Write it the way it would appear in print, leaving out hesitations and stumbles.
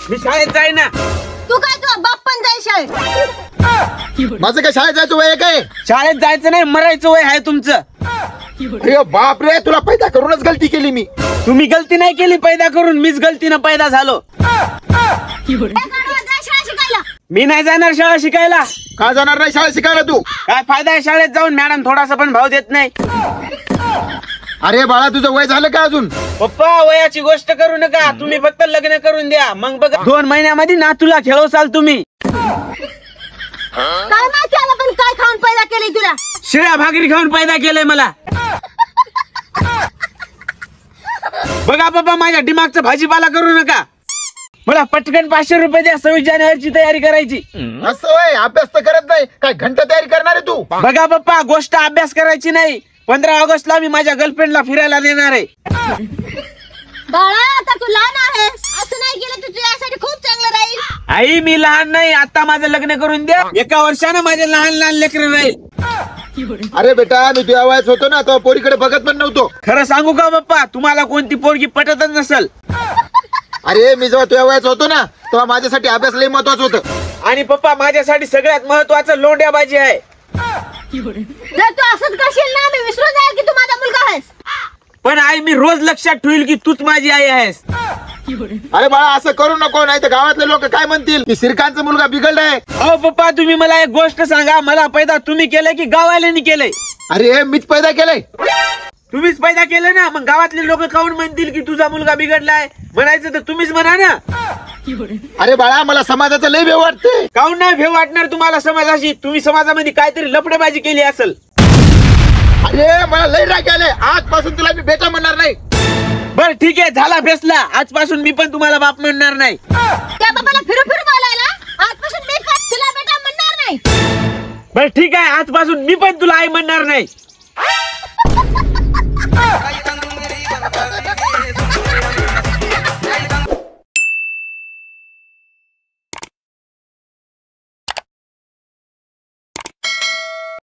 मी शाळेत जाई ना. तू काय तू बाप पण जाय शाळेत? माझं काय शाळेत जायचं वय काय? शाळेत जायचं नाही, मरायचं वय आहे तुमचं. अरे बाप रे, तुला पैदा करूनच गलती केली मी. तुम्ही गलती नाही केली पैदा करून, मीच गलतीनं पैदा झालो. शाळा शिकायला मी नाही जाणार शाळा शिकायला. का जाणार नाही शाळेत शिकायला तू? काय फायदा आहे शाळेत जाऊन, मॅडम थोडासा पण भाव देत नाही. अरे बाळा, तुझं वय झालं का अजून? पप्पा वयाची गोष्ट करू नका, तुम्ही फक्त लग्न करून द्या, मग बघा 2 महिन्यामध्ये नातूला खेळवसाल तुम्ही. काय माहिती आला पण काय खाऊन पैदा केली तुला? शिळ्या भाकरी खाऊन पैदा केलंय मला. बघा पप्पा, माझ्या दिमागचा भाजीपाला करू नका. मला पटकन 500 रुपये द्या, 26 जानेवारीची तयारी करायची. असं वय, अभ्यास तर करत नाही काय? घंटा तयारी करणार आहे तू? बघा पप्पा, गोष्ट अभ्यास करायची नाही. 15 ऑगस्टला मी माझ्या गर्लफ्रेंडला फिरायला नेणार आहे. बाळा आता तू लहान आहेस, असं नाही केलं तर तुझ्यासाठी खूप चांगलं राहील. आई मी लहान नाही, आता माझं लग्न करून द्या. 1 वर्षानं माझे लहान लहान लेकरं राहील. अरे बेटा, मी तुझ्या वयात होतो ना तेव्हा पोरीकडे बघत पण नव्हतो. खरं सांगू का पप्पा, तुम्हाला कोणती पोरगी पटतच नसल. अरे मी जेव्हा तुझ्या वयात होतो ना तेव्हा माझ्यासाठी अभ्यास लय महत्वाचं होतं. आणि पप्पा माझ्यासाठी सगळ्यात महत्वाचं लोंड्याबाजी आहे. जर तू असंच करशील ना, मी विसरून जाईल की तू माझा मुलगा आहेस. पण आई मी रोज लक्षात ठेवील की तूच माझी आई आहेस. अरे बाळा, असं करू नको, नाही तर गावातले लोक काय म्हणतील की श्रीकांतचा मुलगा बिघडलाय. अहो पप्पा, तुम्ही मला एक गोष्ट सांगा, मला पैदा तुम्ही केलंय की गावाल्यांनी केलंय? अरे मीच पैदा केलंय. तुम्हीच पैदा केलं ना, मग गावातले लोक काऊन म्हणतील की तुझा मुलगा बिघडलाय? म्हणायचं तर तुम्हीच म्हणा ना. अरे बाळा, मला समाजाचं लय भेव वाटते. काऊन नाही भेव वाटणार तुम्हाला समाजाशी? तुम्ही समाजामध्ये काहीतरी लफडेबाजी केली असेल. अरे मला लय राग आलाय, आजपासून तुला मी बेटा म्हणणार नाही. बर ठीक आहे, झाला फैसला. आजपासून मी पण तुम्हाला बाप म्हणणार नाही. त्या बाबाला फिरू फिरू बोलायला, आजपासून मी पण तुला बेटा म्हणणार नाही. बर ठीक आहे, आजपासून मी पण तुला आई म्हणणार नाही.